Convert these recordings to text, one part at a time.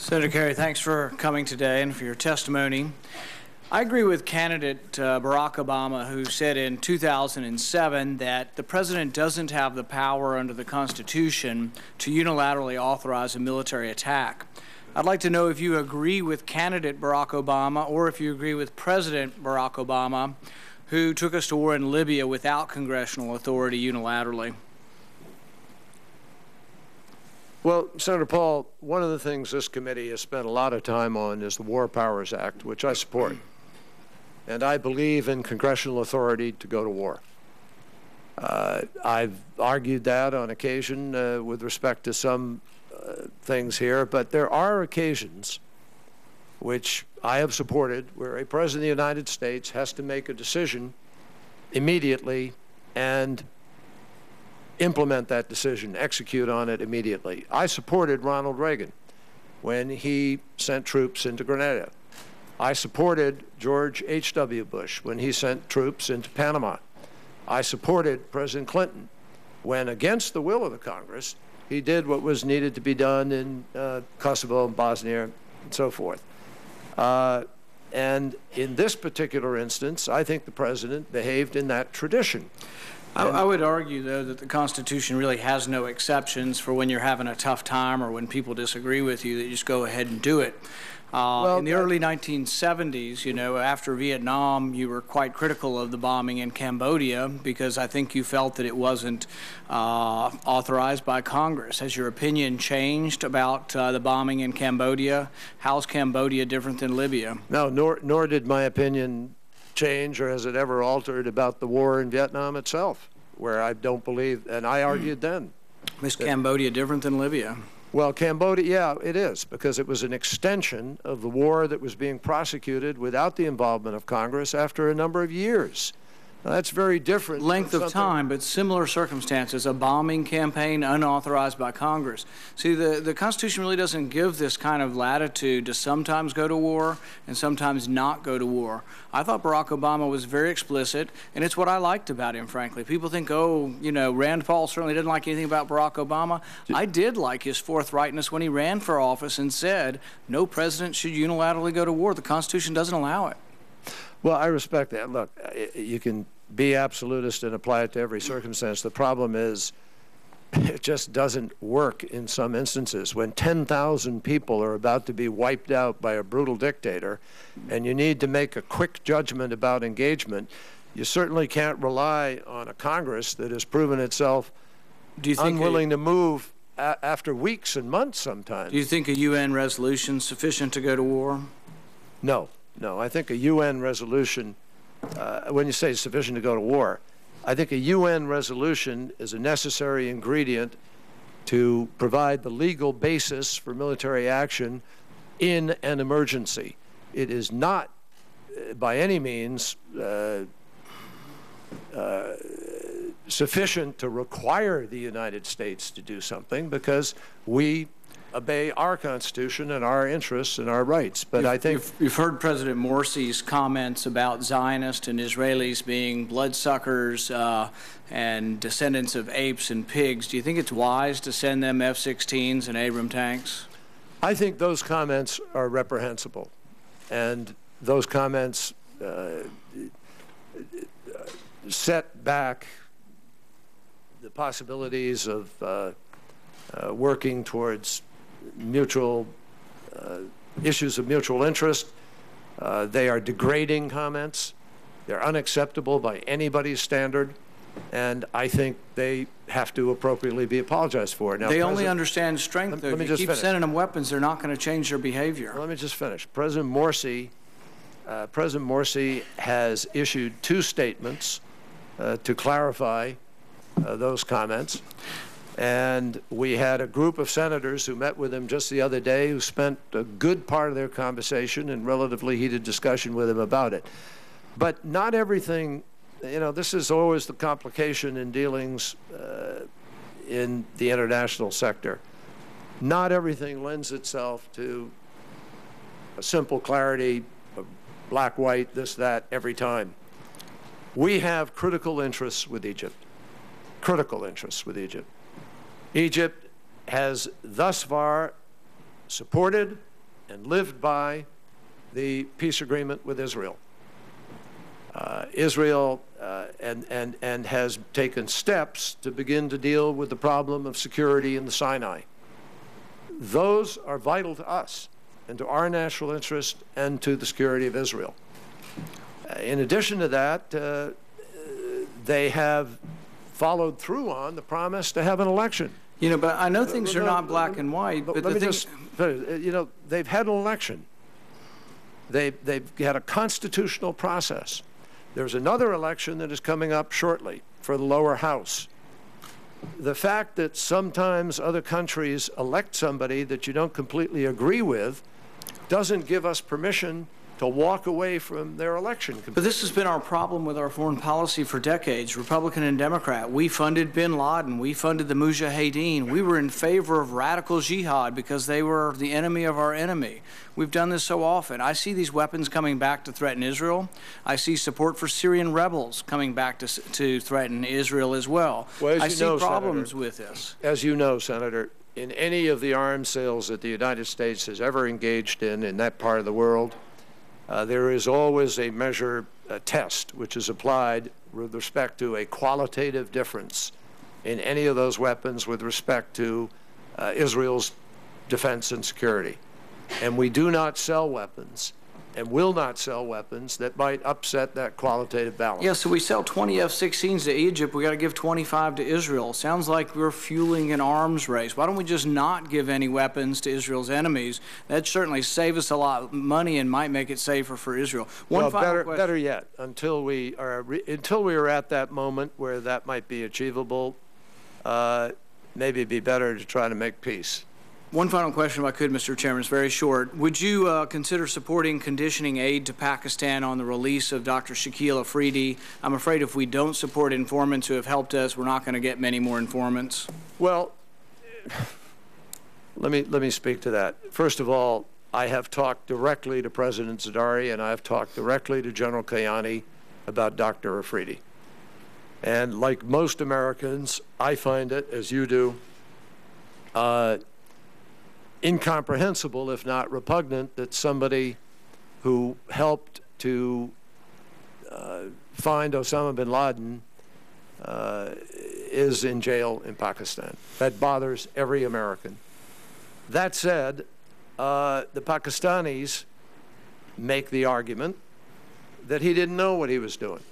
Senator Kerry, thanks for coming today and for your testimony. I agree with candidate Barack Obama, who said in 2007 that the president doesn't have the power under the Constitution to unilaterally authorize a military attack. I'd like to know if you agree with candidate Barack Obama or if you agree with President Barack Obama, who took us to war in Libya without congressional authority unilaterally. Well, Senator Paul, one of the things this committee has spent a lot of time on is the War Powers Act, which I support. And I believe in congressional authority to go to war. I've argued that on occasion with respect to some things here, but there are occasions which I have supported where a president of the United States has to make a decision immediately and implement that decision, execute on it immediately. I supported Ronald Reagan when he sent troops into Grenada. I supported George H.W. Bush when he sent troops into Panama. I supported President Clinton when, against the will of the Congress, he did what was needed to be done in Kosovo and Bosnia and so forth. And in this particular instance, I think the president behaved in that tradition. I would argue, though, that the Constitution really has no exceptions for when you're having a tough time or when people disagree with you, that you just go ahead and do it. In the early 1970s, you know, after Vietnam, you were quite critical of the bombing in Cambodia because I think you felt that it wasn't authorized by Congress. Has your opinion changed about the bombing in Cambodia? How's Cambodia different than Libya? No, nor did my opinion change, or has it ever altered, about the war in Vietnam itself, where I don't believe, and I argued then. Is Cambodia different than Libya? Well, Cambodia, yeah, it is, because it was an extension of the war that was being prosecuted without the involvement of Congress after a number of years. Now, that's very different. Length of time, but similar circumstances, a bombing campaign unauthorized by Congress. See, the Constitution really doesn't give this kind of latitude to sometimes go to war and sometimes not go to war. I thought Barack Obama was very explicit, and it's what I liked about him, frankly. People think, oh, you know, Rand Paul certainly didn't like anything about Barack Obama. I did like his forthrightness when he ran for office and said, no president should unilaterally go to war. The Constitution doesn't allow it. Well, I respect that. Look, you can be absolutist and apply it to every circumstance. The problem is it just doesn't work in some instances. When 10,000 people are about to be wiped out by a brutal dictator and you need to make a quick judgment about engagement, you certainly can't rely on a Congress that has proven itself unwilling to move after weeks and months sometimes. Do you think a UN resolution is sufficient to go to war? No. No, I think a UN resolution, when you say sufficient to go to war, I think a UN resolution is a necessary ingredient to provide the legal basis for military action in an emergency. It is not, by any means, sufficient to require the United States to do something, because we obey our Constitution and our interests and our rights. But I think you've heard President Morsi's comments about Zionists and Israelis being bloodsuckers and descendants of apes and pigs. Do you think it's wise to send them F-16s and Abrams tanks? I think those comments are reprehensible, and those comments set back the possibilities of working towards mutual issues of mutual interest. They are degrading comments. They're unacceptable by anybody's standard, and I think they have to appropriately be apologized for. Now, they only understand strength, though. If you keep sending them weapons, they're not going to change their behavior. Let me just finish. President Morsi has issued 2 statements to clarify those comments. And we had a group of senators who met with him just the other day who spent a good part of their conversation in relatively heated discussion with him about it. But not everything, you know, this is always the complication in dealings in the international sector. Not everything lends itself to a simple clarity of black, white, this, that, every time. We have critical interests with Egypt. Critical interests with Egypt. Egypt has thus far supported and lived by the peace agreement with Israel. Israel and has taken steps to begin to deal with the problem of security in the Sinai. Those are vital to us and to our national interest and to the security of Israel. In addition to that, they have followed through on the promise to have an election. You know, but I know things are not black and white. But let me just, you know, they've had an election. They've had a constitutional process. There's another election that is coming up shortly for the lower house. The fact that sometimes other countries elect somebody that you don't completely agree with doesn't give us permission to walk away from their election. But this has been our problem with our foreign policy for decades, Republican and Democrat. We funded bin Laden. We funded the Mujahideen. We were in favor of radical jihad because they were the enemy of our enemy. We've done this so often. I see these weapons coming back to threaten Israel. I see support for Syrian rebels coming back to threaten Israel as well. I see problems with this. As you know, Senator, in any of the arms sales that the United States has ever engaged in that part of the world, there is always a measure, a test, which is applied with respect to a qualitative difference in any of those weapons with respect to Israel's defense and security. And we do not sell weapons and will not sell weapons that might upset that qualitative balance. Yeah, so we sell 20 F-16s to Egypt. We got to give 25 to Israel. Sounds like we're fueling an arms race. Why don't we just not give any weapons to Israel's enemies? That'd certainly save us a lot of money and might make it safer for Israel. Better yet, until we are at that moment where that might be achievable, maybe it'd be better to try to make peace. One final question, if I could, Mr. Chairman. It's very short. Would you consider supporting conditioning aid to Pakistan on the release of Dr. Shakil Afridi? I'm afraid if we don't support informants who have helped us, we're not going to get many more informants. Well, let me speak to that. First of all, I have talked directly to President Zardari and I have talked directly to General Kayani about Dr. Afridi. And like most Americans, I find it, as you do, incomprehensible, if not repugnant, that somebody who helped to find Osama bin Laden is in jail in Pakistan. That bothers every American. That said, the Pakistanis make the argument that he didn't know what he was doing,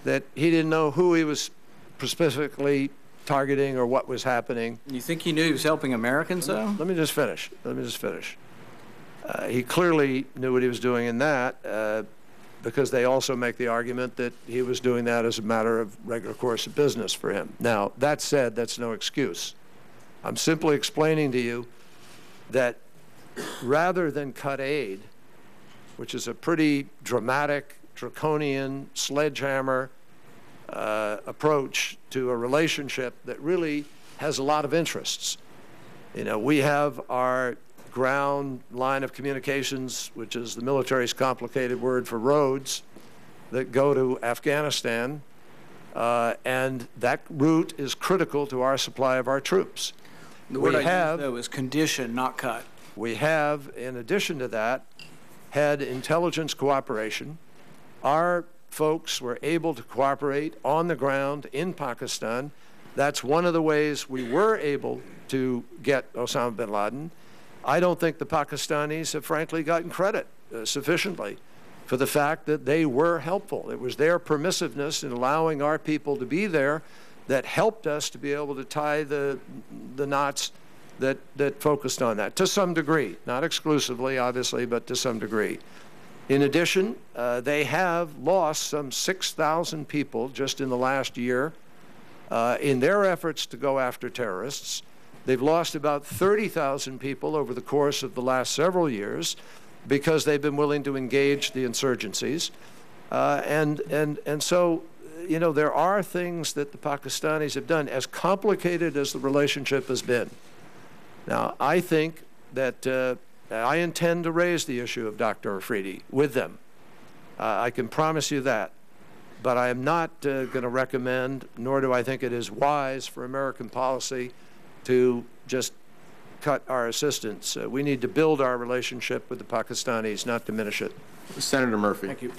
that he didn't know who he was specifically targeting or what was happening. You think he knew he was helping Americans, though? Let me just finish. He clearly knew what he was doing in that because they also make the argument that he was doing that as a matter of regular course of business for him. Now, that said, that's no excuse. I'm simply explaining to you that rather than cut aid, which is a pretty dramatic, draconian, sledgehammer approach to a relationship that really has a lot of interests. You know, we have our ground line of communications, which is the military's complicated word for roads, that go to Afghanistan, and that route is critical to our supply of our troops. The word I used, though, is condition, not cut. We have, in addition to that, had intelligence cooperation. Our folks were able to cooperate on the ground in Pakistan. That's one of the ways we were able to get Osama bin Laden. I don't think the Pakistanis have frankly gotten credit sufficiently for the fact that they were helpful. It was their permissiveness in allowing our people to be there that helped us to be able to tie the knots that focused on that, to some degree. Not exclusively, obviously, but to some degree. In addition, they have lost some 6,000 people just in the last year in their efforts to go after terrorists. They've lost about 30,000 people over the course of the last several years because they've been willing to engage the insurgencies. And so, you know, there are things that the Pakistanis have done, as complicated as the relationship has been. Now, I think that I intend to raise the issue of Dr. Afridi with them. I can promise you that. But I am not going to recommend, nor do I think it is wise for American policy to just cut our assistance. We need to build our relationship with the Pakistanis, not diminish it. Senator Murphy. Thank you.